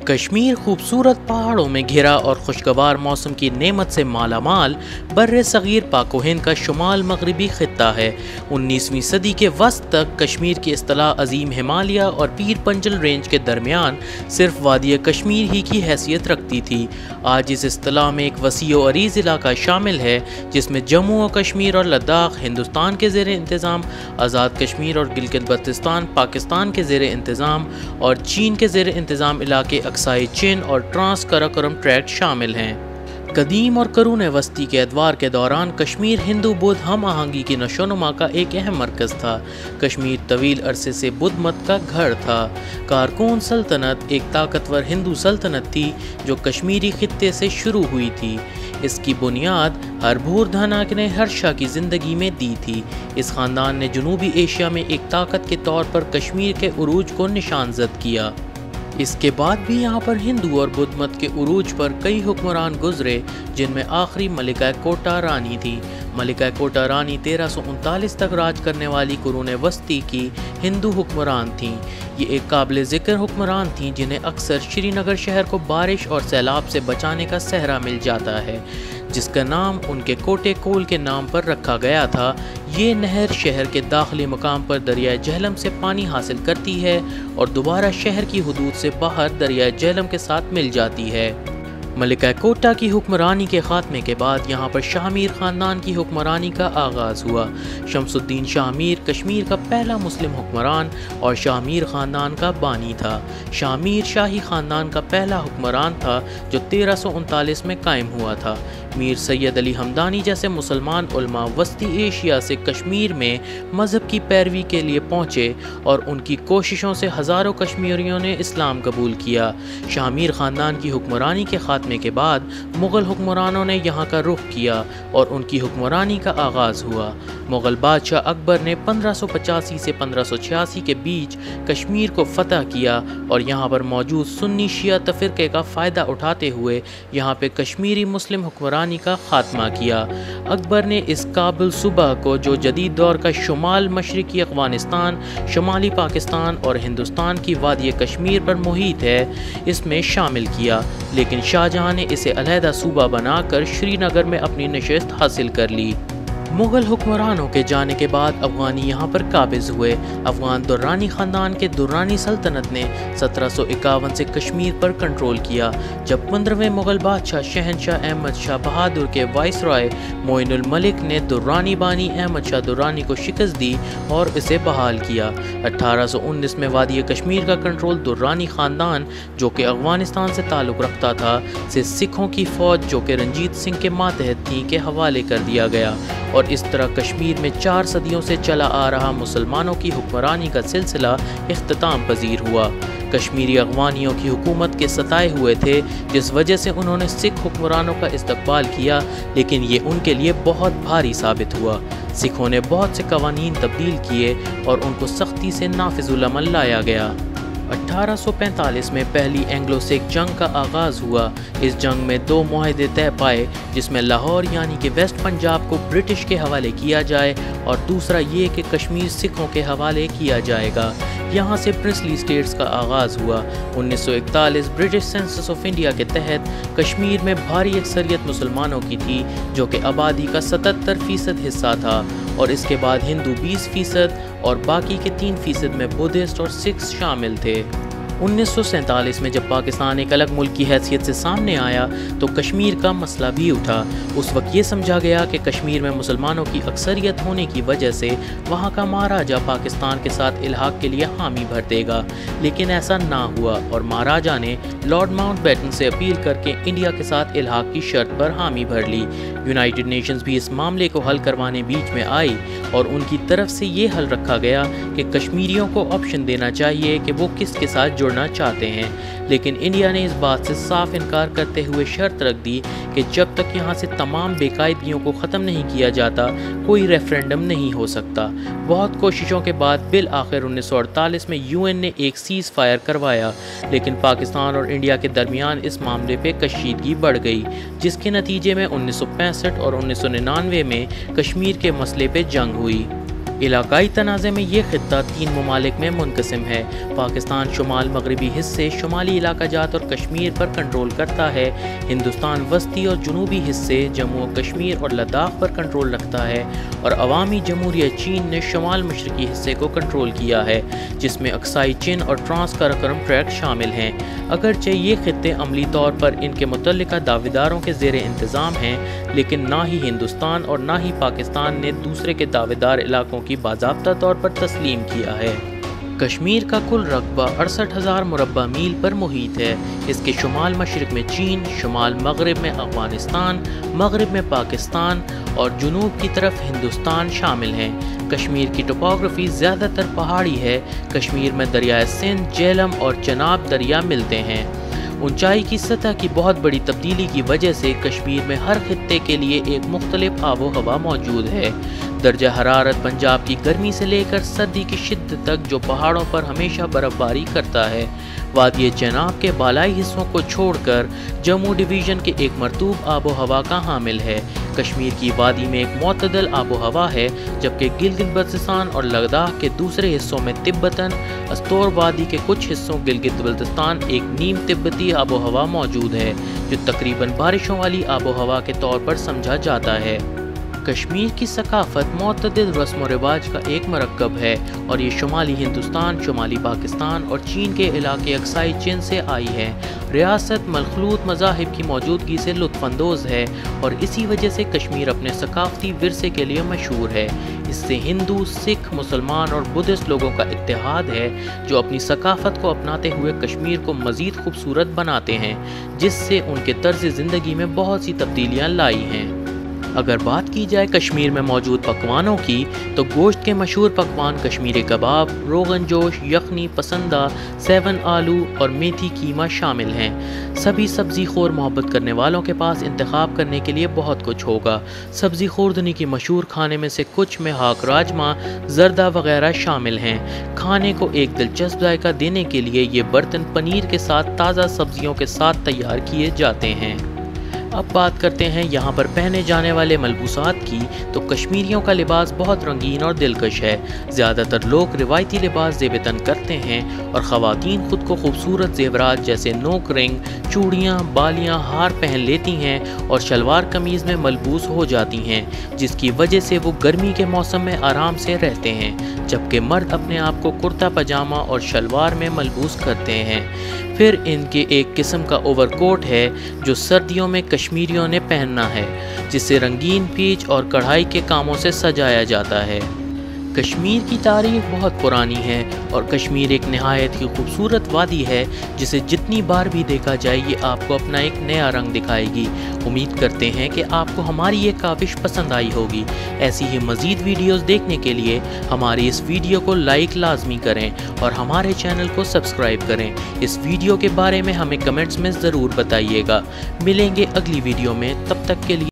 کشمیر خوبصورت پہاڑوں میں گھرا اور خوشگوار موسم کی نعمت سے مالا مال بر صغیر پاک و ہند کا شمال مغربی خطہ ہے۔ 19ویں صدی کے وسط تک کشمیر کی اصطلاح عظیم ہمالیہ اور پیر پنجل رینج کے درمیان صرف وادی کشمیر ہی کی حیثیت رکھتی تھی۔ آج اس اصطلاح میں ایک وسیع و عریض علاقہ شامل ہے جس میں جموں و کشمیر اور لداخ ہندوستان کے زیر انتظام، آزاد کشمیر اور گلگت بلتستان پاکستان کے زیر انتظام اور چین کے زیر انتظام علاقے اکسائی چین اور ٹرانس کراکورم ٹریکٹ شامل ہیں۔ قدیم اور قرون وسطی کے ادوار کے دوران کشمیر ہندو بدھ ہم آہنگی کی نشو و نما کا ایک اہم مرکز تھا۔ کشمیر طویل عرصے سے بدھ مت کا گھر تھا۔ کارکون سلطنت ایک طاقتور ہندو سلطنت تھی جو کشمیری خطے سے شروع ہوئی تھی۔ اس کی بنیاد ہربھوردھنک نے ہرشا کی زندگی میں دی تھی۔ اس خاندان نے جنوبی ایشیا میں ایک طاقت کے طور پر کشمیر کے عروج کو نشان زد کیا۔ اس کے بعد بھی یہاں پر ہندو اور بدھ مت کے عروج پر کئی حکمران گزرے جن میں آخری ملکہ کوٹا رانی تھی۔ ملکہ کوٹا رانی 1339 تک راج کرنے والی قرون وسطی کی ہندو حکمران تھیں۔ یہ ایک قابل ذکر حکمران تھیں جنہیں اکثر شری نگر شہر کو بارش اور سیلاب سے بچانے کا سہرا مل جاتا ہے، جس کا نام ان کے کوٹے کول کے نام پر رکھا گیا تھا۔ یہ نہر شہر کے داخلی مقام پر دریائے جہلم سے پانی حاصل کرتی ہے اور دوبارہ شہر کی حدود سے باہر دریائے جہلم کے ساتھ مل جاتی ہے۔ ملکہ کوٹا کی حکمرانی کے خاتمے کے بعد یہاں پر شاہ میر خاندان کی حکمرانی کا آغاز ہوا۔ شمس الدین شاہ میر کشمیر کا پہلا مسلم حکمران اور شاہ میر خاندان کا بانی تھا۔ شاہ میر شاہی خاندان کا پہلا حکمران تھا جو 1339 میں قائم ہوا تھا۔ میر سید علی ہمدانی جیسے مسلمان علماء وسطی ایشیا سے کشمیر میں مذہب کی پیروی کے لیے پہنچے اور ان کی کوششوں سے ہزاروں کشمیریوں نے اسلام قبول کیا۔ شاہ میر خاندان کی حکمرانی کے خاتمے کے بعد مغل حکمرانوں نے یہاں کا رخ کیا اور ان کی حکمرانی کا آغاز ہوا۔ مغل بادشاہ اکبر نے 1585 سے 1586 کے بیچ کشمیر کو فتح کیا اور یہاں پر موجود سنی شیعہ تفرقے کا فائدہ اٹھاتے ہوئے یہاں پہ کشمیری مسلم حکمرانی کا خاتمہ کیا۔ اکبر نے اس کابل صوبہ کو جو جدید دور کا شمال مشرقی افغانستان، شمالی پاکستان اور ہندوستان کی وادی کشمیر پر محیط ہے، اس میں شامل کیا، لیکن شاہ جہاں نے اسے علیحدہ صوبہ بنا کر شری نگر میں اپنی نشست حاصل کر لی۔ مغل حکمرانوں کے جانے کے بعد افغانی یہاں پر قابض ہوئے۔ افغان درانی خاندان کے درانی سلطنت نے 1751 سے کشمیر پر کنٹرول کیا۔ جب 15ویں مغل بادشاہ شہنشاہ احمد شاہ بہادر کے وائس رائے معین الملک نے درانی بانی احمد شاہ درانی کو شکست دی اور اسے بحال کیا۔ 1819 میں وادی کشمیر کا کنٹرول درانی خاندان جو کہ افغانستان سے تعلق رکھتا تھا سے سکھوں کی فوج جو کہ رنجیت سنگھ کے ماتحت تھی کے حوالے کر دیا گیا، اور اس طرح کشمیر میں 4 صدیوں سے چلا آ رہا مسلمانوں کی حکمرانی کا سلسلہ اختتام پذیر ہوا۔ کشمیری افغانیوں کی حکومت کے ستائے ہوئے تھے جس وجہ سے انہوں نے سکھ حکمرانوں کا استقبال کیا، لیکن یہ ان کے لیے بہت بھاری ثابت ہوا۔ سکھوں نے بہت سے قوانین تبدیل کیے اور ان کو سختی سے نافذ العمل لایا گیا۔ 1845 میں پہلی اینگلو سکھ جنگ کا آغاز ہوا۔ اس جنگ میں 2 معاہدے طے پائے، جس میں لاہور یعنی کہ ویسٹ پنجاب کو برٹش کے حوالے کیا جائے اور دوسرا یہ کہ کشمیر سکھوں کے حوالے کیا جائے گا۔ یہاں سے پرنسلی اسٹیٹس کا آغاز ہوا۔ 1941 برٹش سینسس آف انڈیا کے تحت کشمیر میں بھاری اکثریت مسلمانوں کی تھی جو کہ آبادی کا 77% حصہ تھا، اور اس کے بعد ہندو 20% اور باقی کے 3% میں بدھسٹ اور سکھ شامل تھے۔ 1947 میں جب پاکستان ایک الگ ملک کی حیثیت سے سامنے آیا تو کشمیر کا مسئلہ بھی اٹھا۔ اس وقت یہ سمجھا گیا کہ کشمیر میں مسلمانوں کی اکثریت ہونے کی وجہ سے وہاں کا مہاراجہ پاکستان کے ساتھ الحاق کے لیے حامی بھر دے گا، لیکن ایسا نہ ہوا اور مہاراجہ نے لارڈ ماؤنٹ بیٹن سے اپیل کر کے انڈیا کے ساتھ الحاق کی شرط پر حامی بھر لی۔ یونائٹڈ نیشنز بھی اس معاملے کو حل کروانے بیچ میں آئی اور ان کی طرف سے یہ حل رکھا گیا کہ کشمیریوں کو آپشن دینا چاہیے کہ وہ کس کے ساتھ جڑنا چاہتے ہیں، لیکن انڈیا نے اس بات سے صاف انکار کرتے ہوئے شرط رکھ دی کہ جب تک یہاں سے تمام بے قاعدگیوں کو ختم نہیں کیا جاتا کوئی ریفرینڈم نہیں ہو سکتا۔ بہت کوششوں کے بعد بالآخر 1948 میں UN نے ایک سیز فائر کروایا، لیکن پاکستان اور انڈیا کے درمیان اس معاملے پہ کشیدگی بڑھ گئی، جس کے نتیجے میں 1965 اور 1999 میں کشمیر کے مسئلے پہ جنگ ہوئی۔ علاقائی تنازع میں یہ خطہ 3 ممالک میں منقسم ہے۔ پاکستان شمال مغربی حصے شمالی علاقہ جات اور کشمیر پر کنٹرول کرتا ہے۔ ہندوستان وسطی اور جنوبی حصے جموں و کشمیر اور لداخ پر کنٹرول رکھتا ہے، اور عوامی جمہوریہ چین نے شمال مشرقی حصے کو کنٹرول کیا ہے، جس میں اکسائی چین اور ٹرانس کراکرم ٹریکٹ شامل ہیں۔ اگرچہ یہ خطے عملی طور پر ان کے متعلقہ دعویداروں کے زیر انتظام ہیں، لیکن نہ ہی ہندوستان اور نہ ہی پاکستان نے دوسرے کے دعویدار علاقوں کی باضابطہ طور پر تسلیم کیا ہے۔ کشمیر کا کل رقبہ 68,000 مربع میل پر محیط ہے۔ اس کے شمال مشرق میں چین، شمال مغرب میں افغانستان، مغرب میں پاکستان اور جنوب کی طرف ہندوستان شامل ہیں۔ کشمیر کی ٹوپوگرافی زیادہ تر پہاڑی ہے۔ کشمیر میں دریائے سندھ، جہلم اور چناب دریا ملتے ہیں۔ اونچائی کی سطح کی بہت بڑی تبدیلی کی وجہ سے کشمیر میں ہر خطے کے لیے ایک مختلف آب و ہوا موجود ہے۔ درجہ حرارت پنجاب کی گرمی سے لے کر سردی کی شدت تک جو پہاڑوں پر ہمیشہ برف باری کرتا ہے۔ وادی چناب کے بالائی حصوں کو چھوڑ کر جموں ڈویژن کے ایک مرطوب آب و ہوا کا حامل ہے۔ کشمیر کی وادی میں ایک معتدل آب و ہوا ہے، جبکہ گلگت بلتستان اور لداخ کے دوسرے حصوں میں تبتاً استور وادی کے کچھ حصوں گلگت بلتستان ایک نیم تبتی آب و ہوا موجود ہے، جو تقریباً بارشوں والی آب و ہوا کے طور پر سمجھا جاتا ہے۔ کشمیر کی ثقافت معتدل رسم و رواج کا ایک مرکب ہے، اور یہ شمالی ہندوستان، شمالی پاکستان اور چین کے علاقے اکسائی چین سے آئی ہے۔ ریاست مخلوط مذاہب کی موجودگی سے لطف اندوز ہے، اور اسی وجہ سے کشمیر اپنے ثقافتی ورثے کے لیے مشہور ہے۔ اس سے ہندو، سکھ، مسلمان اور بدھسٹ لوگوں کا اتحاد ہے، جو اپنی ثقافت کو اپناتے ہوئے کشمیر کو مزید خوبصورت بناتے ہیں، جس سے ان کے طرز زندگی میں بہت سی تبدیلیاں لائی ہیں۔ اگر بات کی جائے کشمیر میں موجود پکوانوں کی، تو گوشت کے مشہور پکوان کشمیری کباب، روغن جوش، یخنی، پسندہ، سیون آلو اور میتھی کیما شامل ہیں۔ سبھی سبزی خور محبت کرنے والوں کے پاس انتخاب کرنے کے لیے بہت کچھ ہوگا۔ سبزی خوردنی کی مشہور کھانے میں سے کچھ میں ہاک راجما، زردہ وغیرہ شامل ہیں۔ کھانے کو ایک دلچسپ ذائقہ دینے کے لیے یہ برتن پنیر کے ساتھ تازہ سبزیوں کے ساتھ تیار کیے جاتے ہیں۔ اب بات کرتے ہیں یہاں پر پہنے جانے والے ملبوسات کی، تو کشمیریوں کا لباس بہت رنگین اور دلکش ہے۔ زیادہ تر لوگ روایتی لباس زیب تن کرتے ہیں، اور خواتین خود کو خوبصورت زیورات جیسے نوک رنگ، چوڑیاں، بالیاں، ہار پہن لیتی ہیں اور شلوار قمیض میں ملبوس ہو جاتی ہیں، جس کی وجہ سے وہ گرمی کے موسم میں آرام سے رہتے ہیں، جبکہ مرد اپنے آپ کو کرتا پاجامہ اور شلوار میں ملبوس کرتے ہیں۔ پھر ان کے ایک قسم کا اوور کوٹ ہے جو سردیوں میں کشمیریوں نے پہننا ہے، جسے رنگین پیچ اور کڑھائی کے کاموں سے سجایا جاتا ہے۔ کشمیر کی تاریخ بہت پرانی ہے، اور کشمیر ایک نہایت ہی خوبصورت وادی ہے، جسے جتنی بار بھی دیکھا جائے یہ آپ کو اپنا ایک نیا رنگ دکھائے گی۔ امید کرتے ہیں کہ آپ کو ہماری یہ کاوش پسند آئی ہوگی۔ ایسی ہی مزید ویڈیوز دیکھنے کے لیے ہماری اس ویڈیو کو لائک لازمی کریں اور ہمارے چینل کو سبسکرائب کریں۔ اس ویڈیو کے بارے میں ہمیں کمنٹس میں ضرور بتائیے گا۔ ملیں گے اگلی ویڈیو میں، تب تک کے لیے